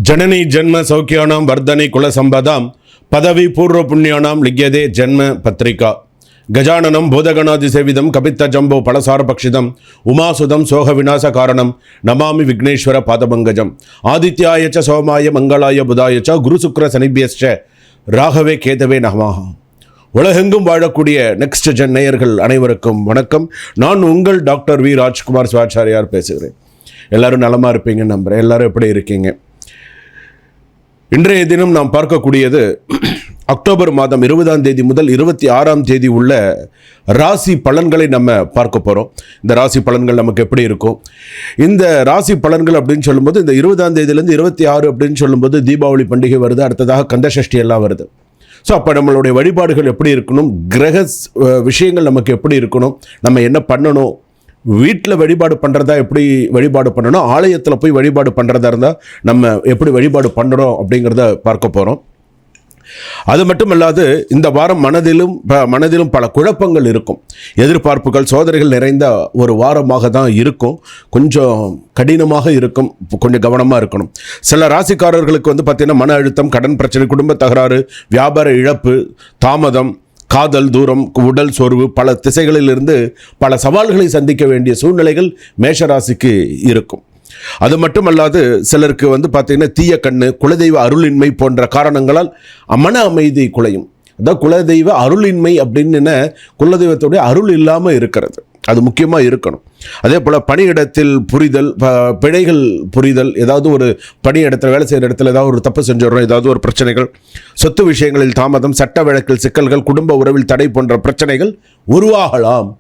जननी जन्म सौख्यानां वर्धने कुलसंपदां पदवी पूर्व पुण्यानां लिख्यते जन्म पत्रिका गजाननं भूतगणादिसेवितं कपित्तजम्बो फलसारभक्षितम् उमासुतं सोहविनाशकारणं नमामि विघ्नेश्वर पादपङ्कजम् आदित्याय च सोमाय मंगलाय बुधाय च गुरुशुक्र शनिभ्यश्च ராகவே கேதவே நமஹ. உலகெங்கும் வாழக்கூடிய நெக்ஸ்ட் ஜென் நேயர்கள் அனைவருக்கும் வணக்கம். நான் உங்கள் டாக்டர் வி ராஜ்குமார் சிவாச்சாரியார் பேசுகிறேன். எல்லாரும் நலமாக இருப்பீங்கன்னு நம்புகிறேன். எல்லாரும் எப்படி இருக்கீங்க? இன்றைய தினம் நாம் பார்க்கக்கூடியது அக்டோபர் மாதம் 20ஆம் தேதி முதல் 26ஆம் தேதி உள்ள ராசி பலன்களை நம்ம பார்க்க போகிறோம். இந்த ராசி பலன்கள் நமக்கு எப்படி இருக்கும்? இந்த ராசி பலன்கள் அப்படின்னு சொல்லும்போது இந்த 20ஆம் தேதியிலேருந்து 26 அப்படின்னு சொல்லும்போது தீபாவளி பண்டிகை வருது, அடுத்ததாக கந்தசஷ்டி எல்லாம் வருது. ஸோ அப்போ நம்மளுடைய வழிபாடுகள் எப்படி இருக்கணும், கிரக விஷயங்கள் நமக்கு எப்படி இருக்கணும், நம்ம என்ன பண்ணணும், வீட்டில் வழிபாடு பண்ணுறதா எப்படி வழிபாடு பண்ணணும், ஆலயத்தில் போய் வழிபாடு பண்ணுறதா இருந்தால் நம்ம எப்படி வழிபாடு பண்ணுறோம் அப்படிங்கிறத பார்க்க போகிறோம். அது மட்டும் இல்லாது இந்த வாரம் மனதிலும் பல குழப்பங்கள் இருக்கும். எதிர்பார்ப்புகள் சோதனைகள் நிறைந்த ஒரு வாரமாக தான் இருக்கும். கொஞ்சம் கடினமாக இருக்கும், கொஞ்சம் கவனமாக இருக்கணும். சில ராசிக்காரர்களுக்கு பார்த்திங்கன்னா மன அழுத்தம், கடன் பிரச்சனை, குடும்ப தகராறு, வியாபார இழப்பு, தாமதம், காதல், தூரம், உடல் சோர்வு, பல திசைகளிலிருந்து பல சவால்களை சந்திக்க வேண்டிய சூழ்நிலைகள் மேஷராசிக்கு இருக்கும். அது மட்டுமல்லாது சிலருக்கு பார்த்திங்கன்னா தீய கண்ணு, குலதெய்வ அருளின்மை போன்ற காரணங்களால் மன அமைதி குலையும். அதான் குலதெய்வ அருளின்மை அப்படின்னு குலதெய்வத்துடைய அருள் இல்லாமல் இருக்கிறது, அது முக்கியமாக இருக்கணும். அதே போல் பணியிடத்தில் புரிதல், பிழைகள் புரிதல், ஏதாவது ஒரு பணியிடத்தில் வேலை செய்கிற இடத்துல ஏதாவது ஒரு தப்பு செஞ்சிடறோம், ஏதாவது ஒரு பிரச்சனைகள், சொத்து விஷயங்களில் தாமதம், சட்ட வழக்கில் சிக்கல்கள், குடும்ப உறவில் தடை போன்ற பிரச்சனைகள் உருவாகலாம்.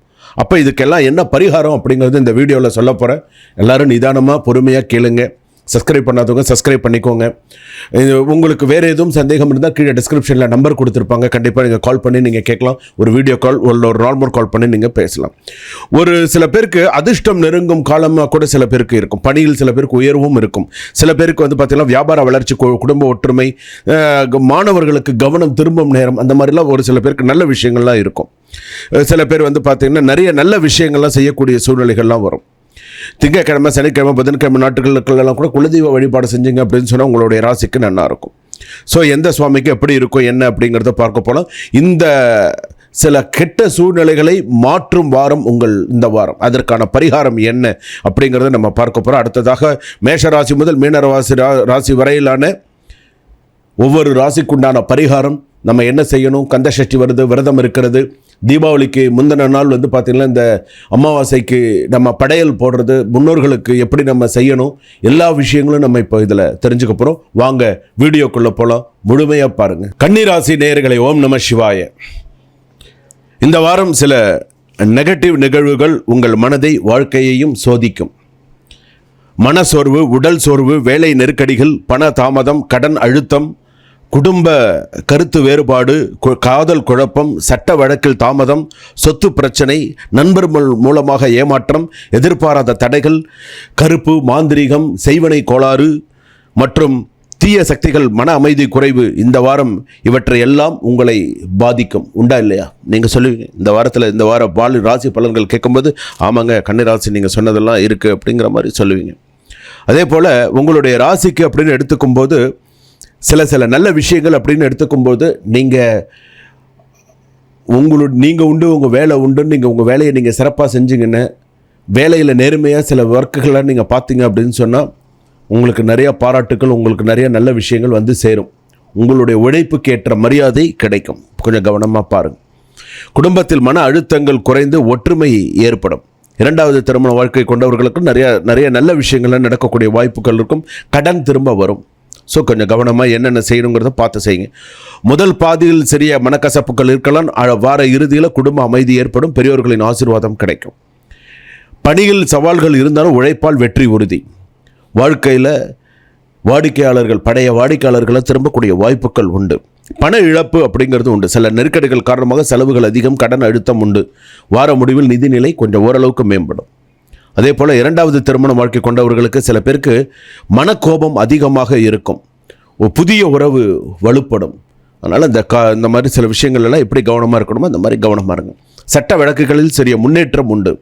அப்போ இதுக்கெல்லாம் என்ன பரிகாரம் அப்படிங்கிறது இந்த வீடியோவில் சொல்ல போகிறேன். எல்லோரும் நிதானமாக பொறுமையாக கேளுங்க. சப்ஸ்கிரைப் பண்ணாதவங்க சப்ஸ்கிரைப் பண்ணிக்கோங்க. உங்களுக்கு வேறு எதுவும் சந்தேகம் இருந்தால் கீழே டிஸ்கிரிப்ஷனில் நம்பர் கொடுத்துருப்பாங்க, கண்டிப்பாக நீங்கள் கால் பண்ணி நீங்கள் கேட்கலாம். ஒரு வீடியோ கால், ஒரு நார்மல் கால் பண்ணி நீங்கள் பேசலாம். ஒரு சில பேருக்கு அதிர்ஷ்டம் நெருங்கும் காலமாக கூட சில பேருக்கு இருக்கும். பணியில் சில பேருக்கு உயர்வும் இருக்கும். சில பேருக்கு பார்த்திங்கன்னா வியாபார வளர்ச்சி, குடும்ப ஒற்றுமை, மாணவர்களுக்கு கவனம் திரும்பும் நேரம், அந்த மாதிரிலாம் ஒரு சில பேருக்கு நல்ல விஷயங்கள்லாம் இருக்கும். சில பேர் பார்த்திங்கன்னா நிறைய நல்ல விஷயங்கள்லாம் செய்யக்கூடிய சூழ்நிலைகள்லாம் வரும். திங்கக்கிழமை, சனிக்கிழமை, புதன்கிழமை நாட்களுக்கெல்லாம் கூட குலதெய்வ வழிபாடு செஞ்சீங்க அப்படின்னு சொன்னால் உங்களுடைய ராசிக்கு நல்லா இருக்கும். ஸோ எந்த சுவாமிக்கு எப்படி இருக்கும் என்ன அப்படிங்கிறத பார்க்க போகலாம். இந்த சில கெட்ட சூழ்நிலைகளை மாற்றும் வாரம் இந்த வாரம். அதற்கான பரிகாரம் என்ன அப்படிங்கிறத நம்ம பார்க்க போகிறோம். அடுத்ததாக மேஷராசி முதல் மீனராசி ராசி வரையிலான ஒவ்வொரு ராசிக்குண்டான பரிகாரம் நம்ம என்ன செய்யணும். கந்தசஷ்டி வருது, விரதம் இருக்கிறது. தீபாவளிக்கு முந்தின நாள் பார்த்திங்கன்னா இந்த அமாவாசைக்கு நம்ம படையல் போடுறது, முன்னோர்களுக்கு எப்படி நம்ம செய்யணும், எல்லா விஷயங்களும் நம்ம இப்போ இதில் தெரிஞ்சுக்க போகிறோம். வாங்க வீடியோக்குள்ளே போகலாம், முழுமையாக பாருங்கள். கன்னிராசி நேயர்களை, ஓம் நம சிவாய. இந்த வாரம் சில நெகட்டிவ் நிகழ்வுகள் உங்கள் மனதை, வாழ்க்கையையும் சோதிக்கும். மனசோர்வு, உடல் சோர்வு, வேலை நெருக்கடிகள், பண தாமதம், கடன் அழுத்தம், குடும்ப கருத்து வேறுபாடு, காதல் குழப்பம், சட்ட வழக்கில் தாமதம், சொத்து பிரச்சனை, நண்பர்கள் மூலமாக ஏமாற்றம், எதிர்பாராத தடைகள், கருப்பு, மாந்திரீகம், செய்வனை கோளாறு மற்றும் தீய சக்திகள், மன அமைதி குறைவு, இந்த வாரம் இவற்றை எல்லாம் உங்களை பாதிக்கும். உண்டா இல்லையா? நீங்கள் சொல்லுவீங்க இந்த வாரத்தில், இந்த வார ராசி பலன்கள் கேட்கும்போது ஆமாங்க கன்னிராசி நீங்கள் சொன்னதெல்லாம் இருக்குது அப்படிங்கிற மாதிரி சொல்லுவீங்க. அதே போல் உங்களுடைய ராசிக்கு அப்படின்னு எடுத்துக்கும்போது சில நல்ல விஷயங்கள் அப்படின்னு எடுத்துக்கும்போது நீங்கள் உண்டு, உங்கள் வேலை உண்டுன்னு நீங்கள் உங்கள் வேலையை நீங்கள் சிறப்பாக செஞ்சீங்கன்னு, வேலையில் நேர்மையாக சில ஒர்க்குகளை நீங்கள் பார்த்தீங்க அப்படின்னு சொன்னால் உங்களுக்கு நிறைய பாராட்டுக்கள், உங்களுக்கு நிறைய நல்ல விஷயங்கள் சேரும். உங்களுடைய உழைப்புக்கு ஏற்ற மரியாதை கிடைக்கும். கொஞ்சம் கவனமாக பாருங்கள். குடும்பத்தில் மன அழுத்தங்கள் குறைந்து ஒற்றுமை ஏற்படும். இரண்டாவது திருமண வாழ்க்கை கொண்டவர்களுக்கு நிறைய நல்ல விஷயங்கள்லாம் நடக்கக்கூடிய வாய்ப்புகள் இருக்கும். கடன் திரும்ப வரும். ஸோ கொஞ்சம் கவனமாக என்னென்ன செய்யணுங்கிறத பார்த்து செய்யுங்க. முதல் பாதியில் சிறிய மனக்கசப்புகள் இருக்கலாம். வார இறுதியில் குடும்ப அமைதி ஏற்படும். பெரியோர்களின் ஆசீர்வாதம் கிடைக்கும். பணியில் சவால்கள் இருந்தாலும் உழைப்பால் வெற்றி உறுதி. வாழ்க்கையில் பழைய வாடிக்கையாளர்களை திரும்பக்கூடிய வாய்ப்புகள் உண்டு. பண இழப்பு அப்படிங்கிறது உண்டு. சில நெருக்கடிகள் காரணமாக செலவுகள் அதிகம், கடன் அழுத்தம் உண்டு. வார முடிவில் நிதிநிலை கொஞ்சம் ஓரளவுக்கு மேம்படும். அதே போல் இரண்டாவது திருமண வாழ்க்கை கொண்டவர்களுக்கு சில பேருக்கு மனக்கோபம் அதிகமாக இருக்கும். புதிய உறவு வலுப்படும். அதனால் இந்த மாதிரி சில விஷயங்கள்லாம் எப்படி கவனமாக இருக்கணுமோ அந்த மாதிரி கவனமாக இருங்க. சட்ட வழக்குகளில் சிறிய முன்னேற்றம் உண்டு.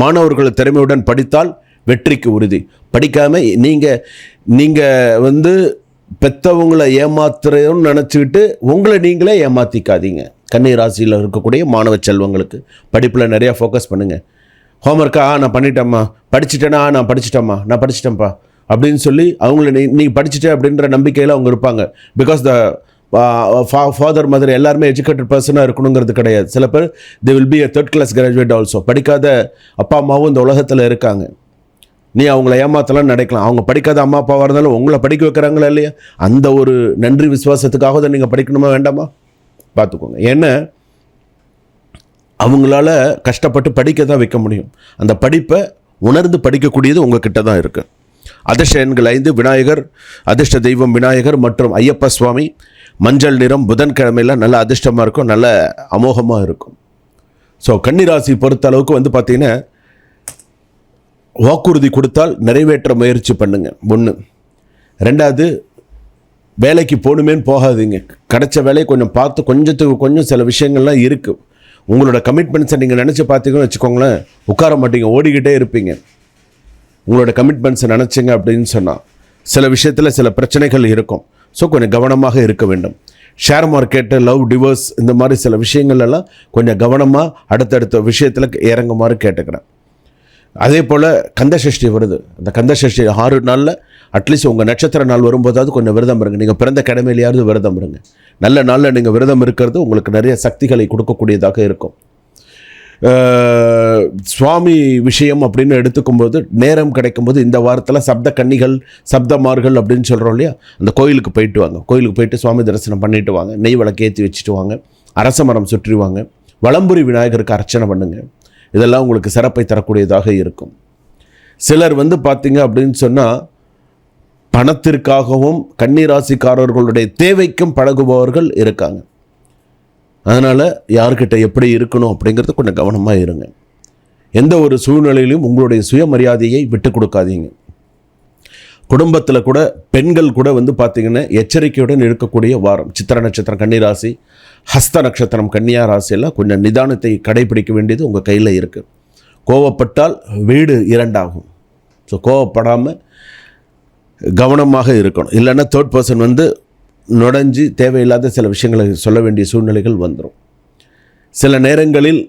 மாணவர்கள் திறமையுடன் படித்தால் வெற்றிக்கு உறுதி. படிக்காமல் நீங்கள் பெற்றவங்களை ஏமாத்துறோன்னு நினச்சிக்கிட்டு உங்களை நீங்களே ஏமாற்றிக்காதீங்க. கன்னி ராசியில் இருக்கக்கூடிய மாணவ செல்வங்களுக்கு படிப்பில் நிறையா ஃபோக்கஸ் பண்ணுங்கள். ஹோம்ஒர்க்கா நான் பண்ணிட்டேம்மா, படிச்சுட்டேன்னா நான் படிச்சிட்டேன்ப்பா அப்படின்னு சொல்லி அவங்கள நீ படிச்சுட்டே அப்படின்ற நம்பிக்கையில் அவங்க இருப்பாங்க. பிகாஸ் த ஃபாதர் மதர் எல்லாருமே எஜுகேட்டட் பர்சனாக இருக்கணுங்கிறது கிடையாது. சில பேர் they will be a 3rd class graduate also. படிக்காத அப்பா அம்மாவும் இந்த உலகத்தில் இருக்காங்க. நீ அவங்கள ஏமாத்தலாம் நினைக்கலாம். அவங்க படிக்காத அம்மா அப்பாவாக இருந்தாலும் உங்களை படிக்க வைக்கிறாங்களா இல்லையா? அந்த ஒரு நன்றி விசுவாசத்துக்காக தான் நீங்கள் படிக்கணுமா வேண்டாமா பார்த்துக்கோங்க. ஏன்னா அவங்களால கஷ்டப்பட்டு படிக்க தான் வைக்க முடியும். அந்த படிப்பை உணர்ந்து படிக்கக்கூடியது உங்ககிட்ட தான் இருக்குது. அதிர்ஷ்ட எண்கள் 5 விநாயகர், அதிர்ஷ்ட தெய்வம் விநாயகர் மற்றும் ஐயப்ப சுவாமி. மஞ்சள் நிறம் புதன்கிழமையில் நல்ல அதிர்ஷ்டமாக இருக்கும், நல்ல அமோகமாக இருக்கும். ஸோ கன்னிராசி பொறுத்த அளவுக்கு வந்து பார்த்தீங்கன்னா வாக்குறுதி கொடுத்தால் நிறைவேற்ற முயற்சி பண்ணுங்க. 1. 2வது வேலைக்கு போகணுமேன்னு போகாதீங்க. கிடைச்ச வேலையை கொஞ்சம் பார்த்து கொஞ்சத்துக்கு கொஞ்சம் சில விஷயங்கள்லாம் இருக்குது. உங்களோட கமிட்மெண்ட்ஸை நீங்கள் நினச்சி பார்த்தீங்கன்னு வச்சுக்கோங்களேன், உட்கார மாட்டீங்க, ஓடிக்கிட்டே இருப்பீங்க. உங்களோட கமிட்மெண்ட்ஸை நினச்சிங்க அப்படின்னு சொன்னால் சில விஷயத்தில் சில பிரச்சனைகள் இருக்கும். ஸோ கொஞ்சம் கவனமாக இருக்க வேண்டும். ஷேர் மார்க்கெட்டு, லவ், டிவோர்ஸ் இந்த மாதிரி சில விஷயங்கள்லாம் கொஞ்சம் கவனமாக அடுத்தடுத்த விஷயத்தில் இறங்குமாறு கேட்டுக்கிறேன். அதே போல் கந்தசஷ்டி வருது. அந்த கந்தசஷ்டி 6 நாளில் அட்லீஸ்ட் உங்கள் நட்சத்திர நாள் வரும்போதாவது கொஞ்சம் விரதம் இருங்க. நீங்கள் பிறந்த கிழமையிலையாவது விரதம் இருங்க. நல்ல நாளில் நீங்கள் விரதம் இருக்கிறது உங்களுக்கு நிறைய சக்திகளை கொடுக்கக்கூடியதாக இருக்கும். சுவாமி விஷயம் அப்படின்னு எடுத்துக்கும்போது நேரம் கிடைக்கும்போது இந்த வாரத்தில் சப்த கன்னிகள், சப்தமார்கள் அப்படின்னு சொல்கிறோம் இல்லையா, அந்த கோயிலுக்கு போயிட்டு வாங்க. கோயிலுக்கு போயிட்டு சுவாமி தரிசனம் பண்ணிட்டு வாங்க. நெய் விளக்கு ஏற்றி வச்சுட்டு வாங்க. அரச மரம் சுற்றி வாங்க. வலம்புரி விநாயகருக்கு அர்ச்சனை பண்ணுங்க. இதெல்லாம் உங்களுக்கு சிறப்பை தரக்கூடியதாக இருக்கும். சிலர் வந்து பார்த்தீங்க அப்படின்னு சொன்னால் பணத்திற்காகவும் கன்னிராசிக்காரர்களுடைய தேவைக்கும் பழகுபவர்கள் இருக்காங்க. அதனால் யார்கிட்ட எப்படி இருக்கணும் அப்படிங்கிறது கொஞ்சம் கவனமாக இருங்க. எந்த ஒரு சூழ்நிலையிலும் உங்களுடைய சுயமரியாதையை விட்டு கொடுக்காதீங்க. குடும்பத்தில் கூட பெண்கள் கூட வந்து பார்த்திங்கன்னா எச்சரிக்கையுடன் இருக்கக்கூடிய வாரம். சித்திர நட்சத்திரம் கன்னிராசி, ஹஸ்த நட்சத்திரம் கன்னியா ராசியெல்லாம் கொஞ்சம் நிதானத்தை கடைபிடிக்க வேண்டியது உங்கள் கையில் இருக்குது. கோவப்பட்டால் வீடு 2 ஆகும். ஸோ கோவப்படாமல் கவனமாக இருக்கணும். இல்லைன்னா 3rd person வந்து நுழைஞ்சு தேவையில்லாத சில விஷயங்களை சொல்ல வேண்டிய சூழ்நிலைகள் வந்துடும். சில நேரங்களில்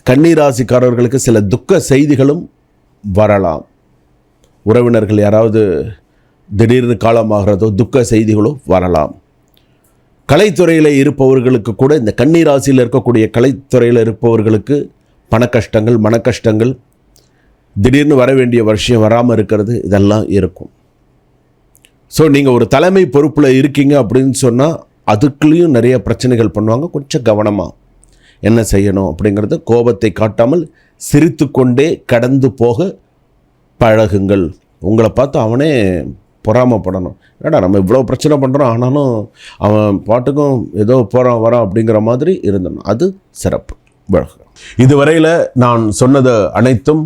கன்னிராசிக்காரர்களுக்கு சில துக்க செய்திகளும் வரலாம். உறவினர்கள் யாராவது திடீர்னு காலமாகிறதோ துக்க செய்திகளோ வரலாம். கலைத்துறையில் இருப்பவர்களுக்கு கூட இந்த கன்னிராசியில் இருக்கக்கூடிய கலைத்துறையில் இருப்பவர்களுக்கு பண கஷ்டங்கள், மன கஷ்டங்கள், திடீர்னு வர வேண்டிய விஷயம் வராமல் இருக்கிறது, இதெல்லாம் இருக்கும். ஸோ நீங்கள் ஒரு தலைமை பொறுப்பில் இருக்கீங்க அப்படின்னு சொன்னால் அதுக்குள்ளேயும் நிறைய பிரச்சனைகள் பண்ணுவாங்க. கொஞ்சம் கவனமாக என்ன செய்யணும் அப்படிங்கிறது கோபத்தை காட்டாமல் சிரித்து கொண்டே கடந்து போக பழகுங்கள். உங்களை பார்த்து அவனே பொறாமப்படணும். ஏடா நம்ம இவ்வளோ பிரச்சனை பண்ணுறோம், ஆனாலும் அவன் பாட்டுக்கும் ஏதோ போகிறான் வரான் அப்படிங்கிற மாதிரி இருந்தணும். அது சிறப்பு. இதுவரையில் நான் சொன்னது அனைத்தும்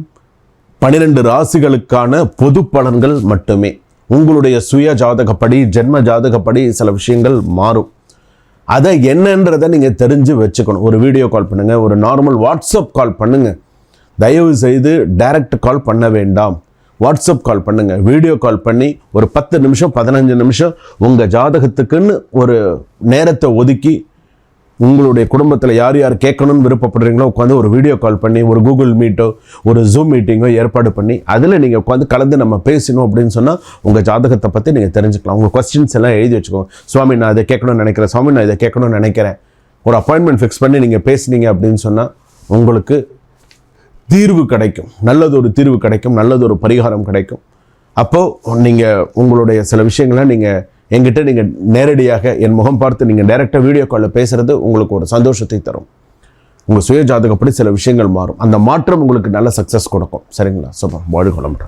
12 ராசிகளுக்கான பொது பலன்கள் மட்டுமே. உங்களுடைய சுய ஜாதகப்படி, ஜென்ம ஜாதகப்படி சில விஷயங்கள் மாறும். அதை என்னன்றதை நீங்கள் தெரிஞ்சு வச்சுக்கணும். ஒரு வீடியோ கால் பண்ணுங்கள், ஒரு நார்மல் வாட்ஸ்அப் கால் பண்ணுங்கள். தயவு செய்து டைரக்ட் கால் பண்ண வேண்டாம். வாட்ஸ்அப் கால் பண்ணுங்கள். வீடியோ கால் பண்ணி ஒரு 10 நிமிஷம் 15 நிமிஷம் உங்கள் ஜாதகத்துக்குன்னு ஒரு நேரத்தை ஒதுக்கி உங்களுடைய குடும்பத்தில் யார் யார் கேட்கணும்னு விருப்பப்படுறீங்களோ உட்காந்து ஒரு வீடியோ கால் பண்ணி, ஒரு கூகுள் மீட்டோ ஒரு ஜூம் மீட்டிங்கோ ஏற்பாடு பண்ணி அதில் நீங்கள் உட்காந்து கலந்து நம்ம பேசணும் அப்படின்னு சொன்னால் உங்கள் ஜாதகத்தை பற்றி நீங்கள் தெரிஞ்சுக்கலாம். உங்கள் கொஸ்டின்ஸ் எல்லாம் எழுதி வச்சுக்கோங்க. சுவாமி நான் இதை கேட்கணும்னு நினைக்கிறேன், சுவாமி நான் இதை கேட்கணும்னு நினைக்கிறேன். ஒரு அப்பாயின்மெண்ட் ஃபிக்ஸ் பண்ணி நீங்கள் பேசுனீங்க அப்படின்னு சொன்னால் உங்களுக்கு தீர்வு கிடைக்கும். நல்லதொரு தீர்வு கிடைக்கும், நல்லதொரு பரிகாரம் கிடைக்கும். அப்போது நீங்கள் உங்களுடைய சில விஷயங்களை நீங்கள் என்கிட்ட நீங்கள் நேரடியாக என் முகம் பார்த்து நீங்கள் டைரெக்டாக வீடியோ காலில் பேசுகிறது உங்களுக்கு ஒரு சந்தோஷத்தை தரும். உங்கள் சுய ஜாதகப்படி சில விஷயங்கள் மாறும். அந்த மாற்றம் உங்களுக்கு நல்ல சக்ஸஸ் கொடுக்கும். சரிங்களா? சூப்பர். வாழ்க வளமுடன்.